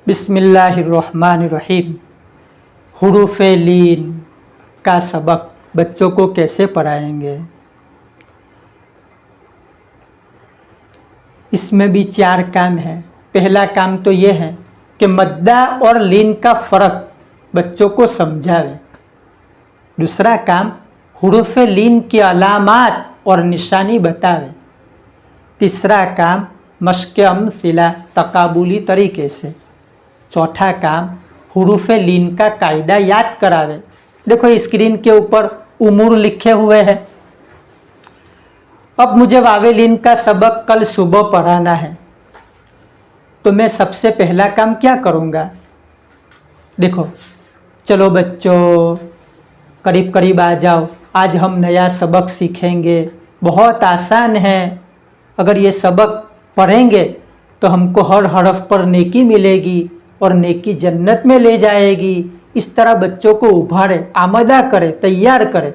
बिस्मिल्लाहिर्रहमानिर्रहीम। हुरूफ़े लीन का सबक बच्चों को कैसे पढ़ाएंगे। इसमें भी 4 काम है। पहला काम तो ये है कि मद्दा और लीन का फ़र्क बच्चों को समझावे। दूसरा काम हुरूफ़े लीन की अलामात और निशानी बतावे। तीसरा काम मश्क़ अम्सिला तकाबुली तरीके से। चौथा काम हुरूफ़े लीन का कायदा याद करावे। देखो स्क्रीन के ऊपर उमूर लिखे हुए हैं। अब मुझे वावे लीन का सबक कल सुबह पढ़ाना है, तो मैं सबसे पहला काम क्या करूँगा। देखो चलो बच्चों करीब करीब आ जाओ, आज हम नया सबक सीखेंगे। बहुत आसान है। अगर ये सबक पढ़ेंगे तो हमको हर हरफ पर नेकी मिलेगी और नेकी जन्नत में ले जाएगी। इस तरह बच्चों को उभारे, आमदा करे, तैयार करे।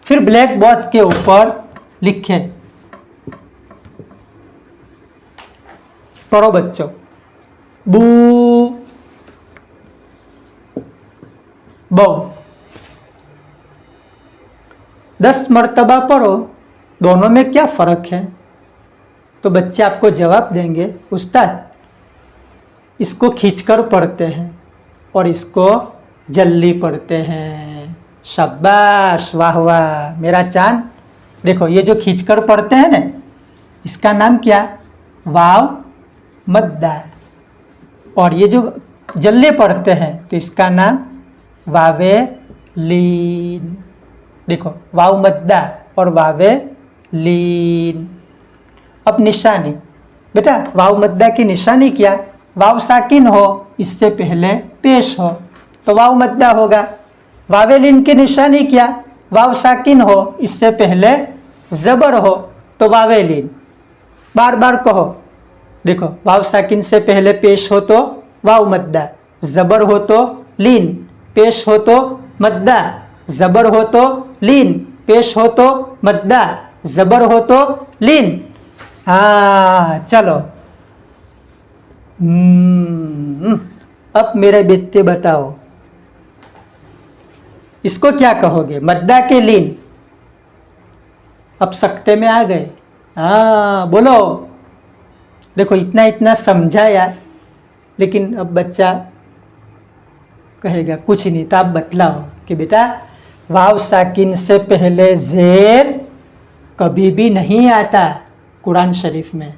फिर ब्लैक बोर्ड के ऊपर लिखें। पढ़ो बच्चों। बू बो 10 मरतबा पढ़ो। दोनों में क्या फ़र्क है? तो बच्चे आपको जवाब देंगे, उस्ताद इसको खींचकर पढ़ते हैं और इसको जल्दी पढ़ते हैं। शाबाश, वाह वाह मेरा चांद। देखो ये जो खींचकर पढ़ते हैं ना, इसका नाम क्या? वाव मद्दा। और ये जो जल्दी पढ़ते हैं तो इसका नाम वावे लीन। देखो वाव मद्दा और वावे लीन। अब निशानी, बेटा वाव मद्दा की निशानी क्या? वाव साकिन हो, इससे पहले पेश हो तो वाव मद्दा होगा। वावे लीन की निशानी क्या? वाव साकिन हो, इससे पहले ज़बर हो तो वावे लीन। बार बार कहो। देखो वाव साकिन से पहले पेश हो तो वाव मद्दा, ज़बर हो तो लीन, पेश हो तो मद्दा, ज़बर हो तो लीन, पेश हो तो मद्दा, ज़बर हो तो लीन। हाँ चलो। अब मेरे बेटे बताओ, इसको क्या कहोगे? मद्दा के लीन। अब सख्ते में आ गए। हाँ बोलो। देखो इतना इतना समझाया, लेकिन अब बच्चा कहेगा कुछ नहीं। तो आप बतलाओ कि बेटा वाव साकिन से पहले ज़ेर कभी भी नहीं आता कुरान शरीफ में।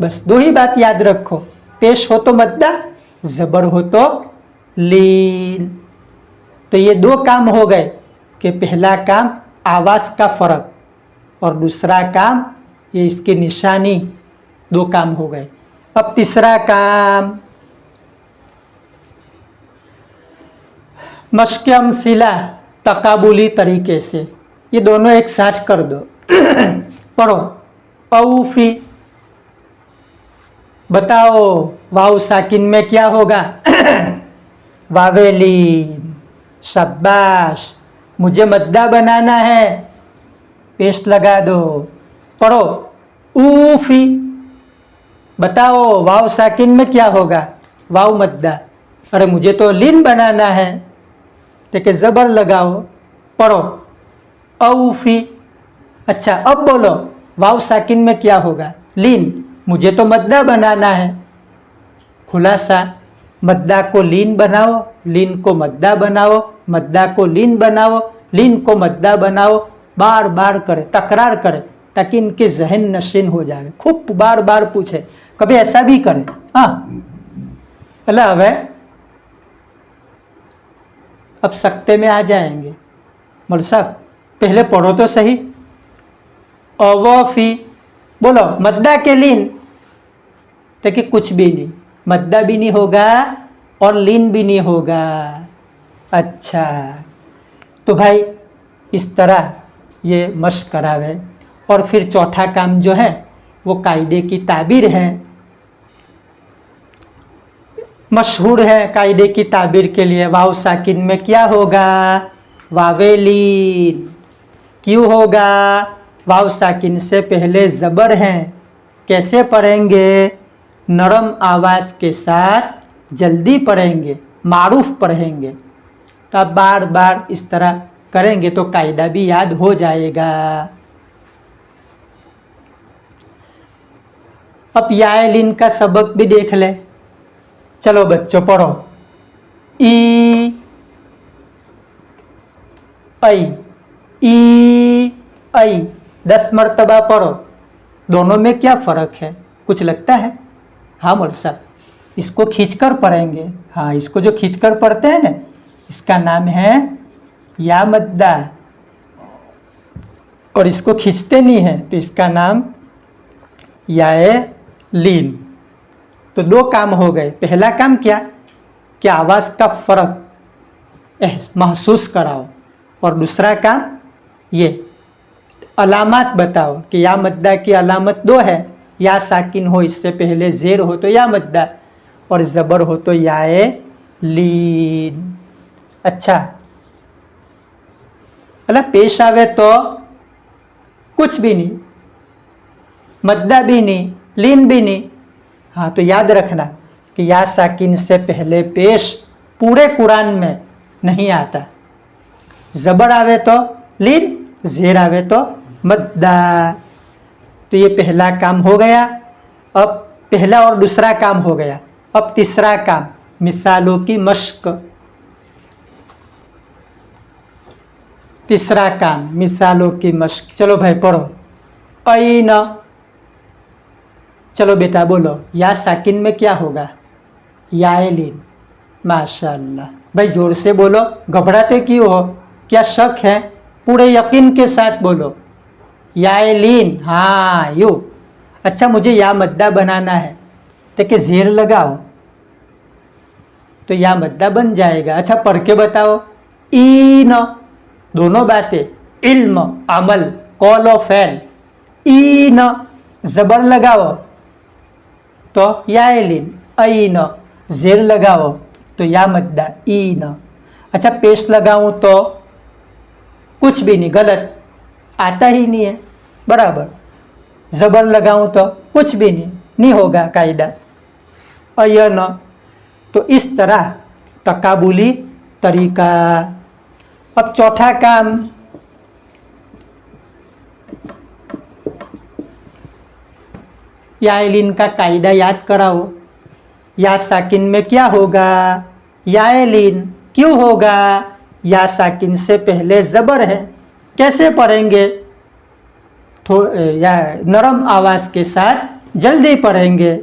बस 2 ही बात याद रखो, पेश हो तो मद्दा, ज़बर हो तो लीन। तो ये 2 काम हो गए कि पहला काम आवाज़ का फ़र्क और दूसरा काम ये इसकी निशानी। 2 काम हो गए। अब तीसरा काम मश्क़ अम्सिला तकाबुली तरीके से। ये दोनों एक साथ कर दो। पढ़ो। औफ़ी। बताओ वाव साकिन में क्या होगा? वावे लीन। शाबाश, मुझे मद्दा बनाना है, पेश लगा दो। पढ़ो। ऊफ़ी। बताओ वाव साकिन में क्या होगा? वाव मद्दा। अरे मुझे तो लीन बनाना है, देखिए ज़बर लगाओ। पढ़ो। औफ़ी। अच्छा अब बोलो वाव साकिन में क्या होगा? लीन। मुझे तो मद्दा बनाना है। खुलासा, मद्दा को लीन बनाओ, लीन को मद्दा बनाओ, मद्दा को लीन बनाओ, लीन को मद्दा बनाओ। बार बार करे, तकरार करे, ताकि इनके जहन नशीन हो जाए। खूब बार बार पूछे, कभी ऐसा भी करे। हाँ अल्लाह हवे। अब सख्ते में आ जाएंगे। मौलवी साहब पहले पढ़ो तो सही। औफ़ी। बोलो मद्दा के लीन। देखिए कुछ भी नहीं, मद्दा भी नहीं होगा और लीन भी नहीं होगा। अच्छा तो भाई इस तरह ये मश्क करावे। और फिर चौथा काम जो है वो कायदे की ताबीर है। मशहूर है कायदे की ताबीर के लिए। वाव साकिन में क्या होगा? वावे लीन। क्यों होगा? वाव साकिन से पहले ज़बर हैं। कैसे पढ़ेंगे? नरम आवाज़ के साथ जल्दी पढ़ेंगे, मारूफ पढ़ेंगे। तो आप बार बार इस तरह करेंगे तो कायदा भी याद हो जाएगा। अब यालिन का सबक भी देख ले। चलो बच्चों पढ़ो। ई ऐ 10 मरतबा पढ़ो। दोनों में क्या फ़र्क है, कुछ लगता है? हाँ मौलवी साहब, इसको खींचकर पढ़ेंगे। हाँ, इसको जो खींचकर पढ़ते हैं ना, इसका नाम है या मद्दा, और इसको खींचते नहीं है तो इसका नाम याए लीन। तो 2 काम हो गए। पहला काम क्या कि आवाज़ का फ़र्क महसूस कराओ, और दूसरा काम ये अलामत बताओ कि या मद्दा की अलामत 2 है। या साकिन हो, इससे पहले ज़ेर हो तो या मद्दा, और ज़बर हो तो याए लीन। अच्छा, मतलब पेश आवे तो कुछ भी नहीं, मद्दा भी नहीं, लीन भी नहीं। हाँ, तो याद रखना कि या साकिन से पहले पेश पूरे कुरान में नहीं आता। ज़बर आवे तो लीन, ज़ेर आवे तो मद्दा। तो ये पहला काम हो गया। अब पहला और दूसरा काम हो गया। अब तीसरा काम मिसालों की मश्क। तीसरा काम मिसालों की मश्क। चलो भाई पढ़ो। ऐन, चलो बेटा बोलो। या साकिन में क्या होगा? याए लीन। माशाअल्लाह भाई, जोर से बोलो, घबराते क्यों हो? क्या शक है? पूरे यकीन के साथ बोलो। याए लीन, हाँ यू। अच्छा, मुझे या मद्दा बनाना है तो कि ज़ेर लगाओ तो या मद्दा बन जाएगा। अच्छा, पढ़ के बताओ। ईन, दोनों बातें, इल्म, अमल, कौल और फ़ैल। ईन, ज़बर लगाओ तो याए लीन। ऐन, ज़ेर लगाओ तो या मद्दा ईन। अच्छा, पेश लगाऊं तो कुछ भी नहीं, गलत, आता ही नहीं है बराबर। ज़बर लगाऊं तो कुछ भी नहीं होगा कायदा। अयन, तो इस तरह तकाबुली तरीका। अब चौथा काम, यालिन का कायदा याद कराओ। या साकिन में क्या होगा? यालिन। क्यों होगा? या साकिन से पहले ज़बर है। कैसे पढ़ेंगे? या नरम आवाज़ के साथ जल्दी पढ़ेंगे।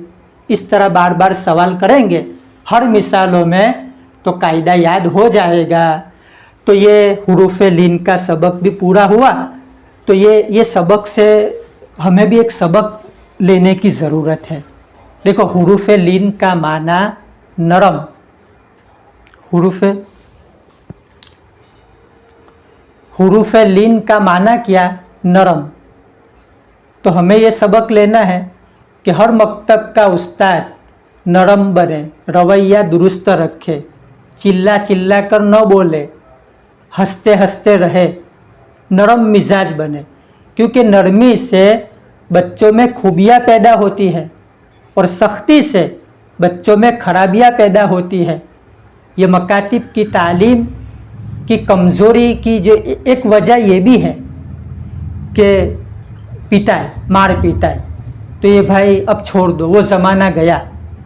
इस तरह बार बार सवाल करेंगे हर मिसालों में तो कायदा याद हो जाएगा। तो ये हुरूफ लीन का सबक भी पूरा हुआ। तो ये सबक से हमें भी एक सबक लेने की ज़रूरत है। देखो, हुरूफ लीन का माना नरम। हुरूफ लीन का माना क्या? नरम। तो हमें ये सबक लेना है कि हर मकतब का उस्ताद नरम बने, रवैया दुरुस्त रखे, चिल्ला चिल्ला कर न बोले, हंसते हंसते रहे, नरम मिजाज बने। क्योंकि नरमी से बच्चों में खूबियाँ पैदा होती है और सख्ती से बच्चों में खराबियाँ पैदा होती है। ये मकातिब की तालीम की कमज़ोरी की जो एक वजह ये भी है कि पिटाई, मार पिटाई। तो ये भाई अब छोड़ दो, वो ज़माना गया।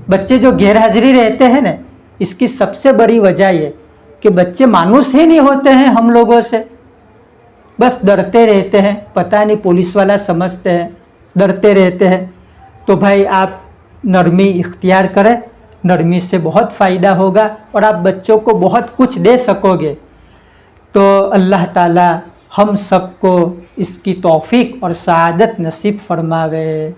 बच्चे जो गैर हाजिरी रहते हैं ना, इसकी सबसे बड़ी वजह ये कि बच्चे मानूस ही नहीं होते हैं हम लोगों से, बस डरते रहते हैं। पता नहीं पुलिस वाला समझते हैं, डरते रहते हैं। तो भाई आप नरमी इख्तियार करें, नरमी से बहुत फ़ायदा होगा और आप बच्चों को बहुत कुछ दे सकोगे। तो अल्लाह ताला हम सबको इसकी तौफीक और सआदत नसीब फरमावे।